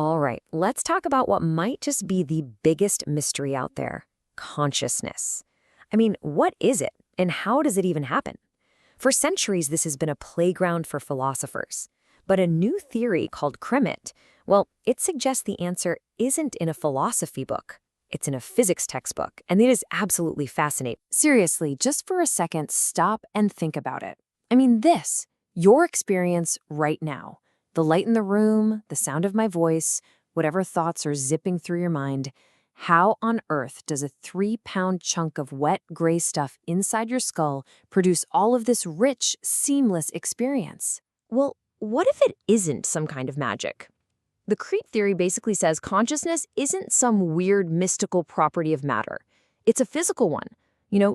All right, let's talk about what might just be the biggest mystery out there: consciousness. I mean, what is it, and how does it even happen? For centuries, this has been a playground for philosophers. But a new theory called CRET, well, it suggests the answer isn't in a philosophy book. It's in a physics textbook, and it is absolutely fascinating. Seriously, just for a second, stop and think about it. I mean, your experience right now, the light in the room, the sound of my voice, whatever thoughts are zipping through your mind, how on earth does a 3-pound chunk of wet gray stuff inside your skull produce all of this rich, seamless experience? Well, what if it isn't some kind of magic? The CRET theory basically says consciousness isn't some weird mystical property of matter. It's a physical one.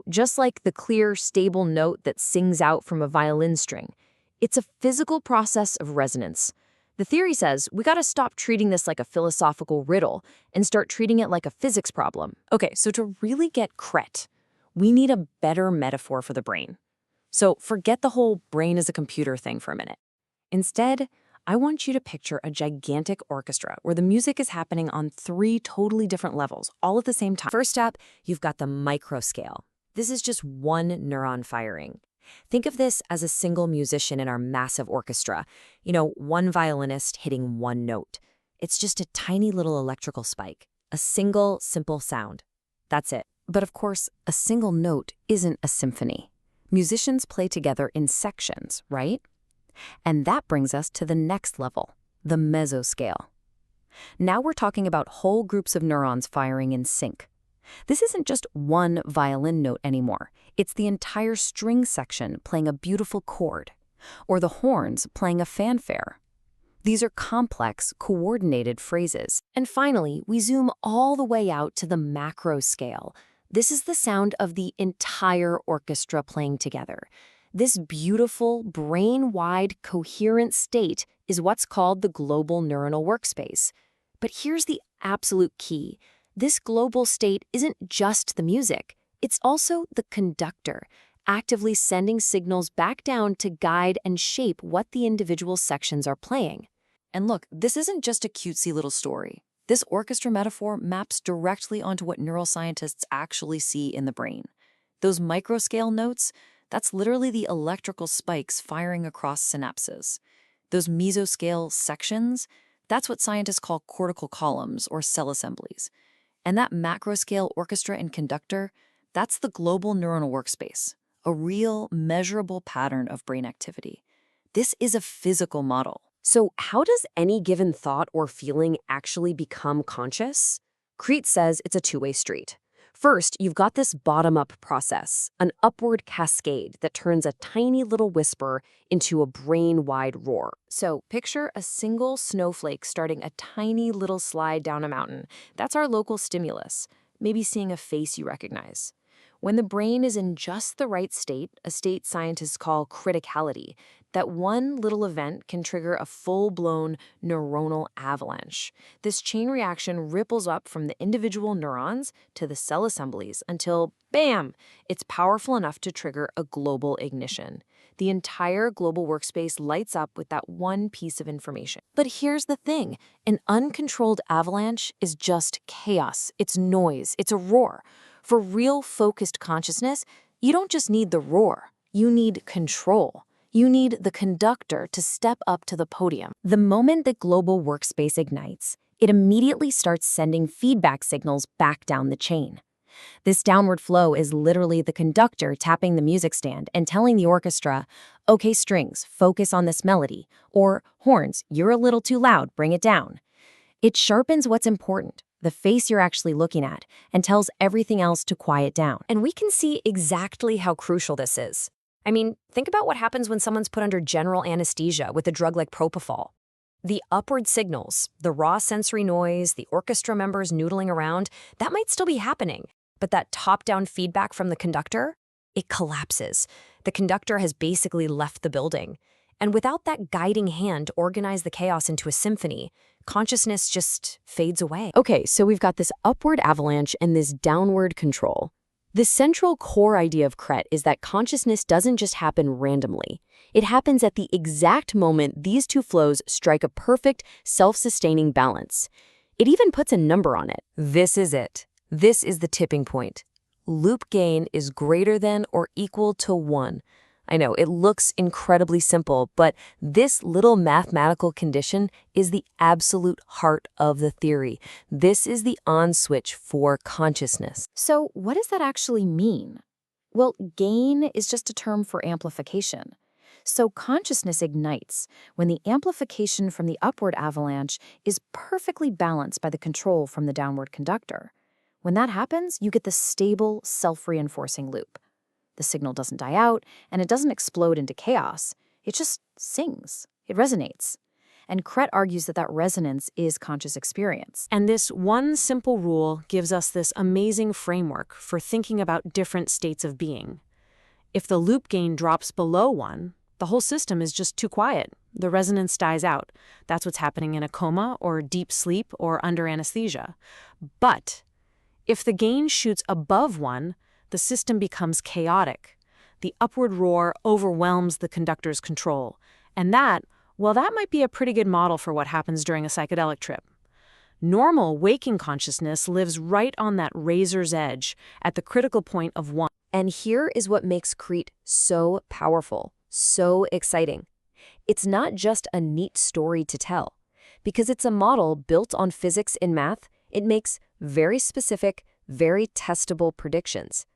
Just like the clear, stable note that sings out from a violin string. It's a physical process of resonance. The theory says we gotta stop treating this like a philosophical riddle and start treating it like a physics problem. Okay, so to really get CRET, we need a better metaphor for the brain. So forget the whole brain as a computer thing for a minute. Instead, I want you to picture a gigantic orchestra where the music is happening on 3 totally different levels, all at the same time. First up, you've got the microscale. This is just one neuron firing. Think of this as a single musician in our massive orchestra. One violinist hitting one note. It's just a tiny little electrical spike, a single, simple sound. That's it. But of course, a single note isn't a symphony. Musicians play together in sections, right? And that brings us to the next level, the mesoscale. Now we're talking about whole groups of neurons firing in sync. This isn't just one violin note anymore. It's the entire string section playing a beautiful chord, or the horns playing a fanfare. These are complex, coordinated phrases. And finally, we zoom all the way out to the macro scale. This is the sound of the entire orchestra playing together. This beautiful, brain-wide, coherent state is what's called the global neuronal workspace. But here's the absolute key. This global state isn't just the music. It's also the conductor, actively sending signals back down to guide and shape what the individual sections are playing. And look, this isn't just a cutesy little story. This orchestra metaphor maps directly onto what neuroscientists actually see in the brain. Those microscale notes, that's literally the electrical spikes firing across synapses. Those mesoscale sections, that's what scientists call cortical columns or cell assemblies. And that macroscale orchestra and conductor, that's the global neuronal workspace, a real, measurable pattern of brain activity. This is a physical model. So how does any given thought or feeling actually become conscious? CRET says it's a two-way street. First, you've got this bottom-up process, an upward cascade that turns a tiny little whisper into a brain-wide roar. So picture a single snowflake starting a tiny little slide down a mountain. That's our local stimulus, maybe seeing a face you recognize. When the brain is in just the right state, a state scientists call criticality, that one little event can trigger a full-blown neuronal avalanche. This chain reaction ripples up from the individual neurons to the cell assemblies until, bam, it's powerful enough to trigger a global ignition. The entire global workspace lights up with that one piece of information. But here's the thing, an uncontrolled avalanche is just chaos. It's noise. It's a roar. For real focused consciousness, you don't just need the roar. You need control. You need the conductor to step up to the podium. The moment the global workspace ignites, it immediately starts sending feedback signals back down the chain. This downward flow is literally the conductor tapping the music stand and telling the orchestra, okay, strings, focus on this melody, or horns, you're a little too loud, bring it down. It sharpens what's important, the face you're actually looking at, and tells everything else to quiet down. And we can see exactly how crucial this is. I mean, think about what happens when someone's put under general anesthesia with a drug like propofol. The upward signals, the raw sensory noise, the orchestra members noodling around, that might still be happening. But that top-down feedback from the conductor, it collapses. The conductor has basically left the building. And without that guiding hand to organize the chaos into a symphony, consciousness just fades away. Okay, so we've got this upward avalanche and this downward control. The central core idea of CRET is that consciousness doesn't just happen randomly. It happens at the exact moment these two flows strike a perfect, self-sustaining balance. It even puts a number on it. This is it. This is the tipping point. Loop gain is greater than or equal to 1. I know, it looks incredibly simple, but this little mathematical condition is the absolute heart of the theory. This is the on switch for consciousness. So what does that actually mean? Well, gain is just a term for amplification. So consciousness ignites when the amplification from the upward avalanche is perfectly balanced by the control from the downward conductor. When that happens, you get the stable, self-reinforcing loop. The signal doesn't die out, and it doesn't explode into chaos. It just sings. It resonates. And CRET argues that resonance is conscious experience. And this one simple rule gives us this amazing framework for thinking about different states of being. If the loop gain drops below 1, the whole system is just too quiet. The resonance dies out. That's what's happening in a coma or deep sleep or under anesthesia. But if the gain shoots above 1, the system becomes chaotic. The upward roar overwhelms the conductor's control. And that might be a pretty good model for what happens during a psychedelic trip. Normal waking consciousness lives right on that razor's edge at the critical point of 1. And here is what makes CRET so powerful, so exciting. It's not just a neat story to tell. Because it's a model built on physics and math, it makes very specific, very testable predictions.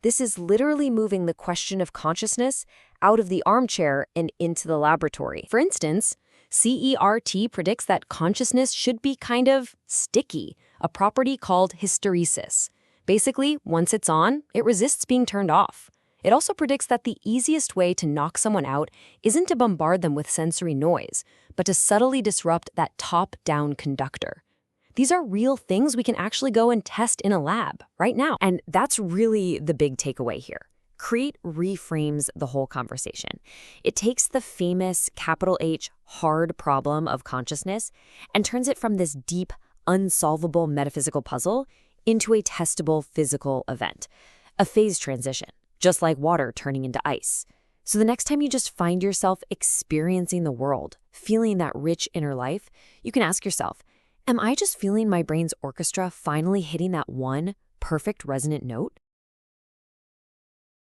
This is literally moving the question of consciousness out of the armchair and into the laboratory. For instance, CERT predicts that consciousness should be kind of sticky, a property called hysteresis. Basically, once it's on, it resists being turned off. It also predicts that the easiest way to knock someone out isn't to bombard them with sensory noise, but to subtly disrupt that top-down conductor. These are real things we can actually go and test in a lab right now. And that's really the big takeaway here. CRET reframes the whole conversation. It takes the famous capital H hard problem of consciousness and turns it from this deep, unsolvable metaphysical puzzle into a testable physical event, a phase transition, just like water turning into ice. So the next time you just find yourself experiencing the world, feeling that rich inner life, you can ask yourself, am I just feeling my brain's orchestra finally hitting that one perfect resonant note?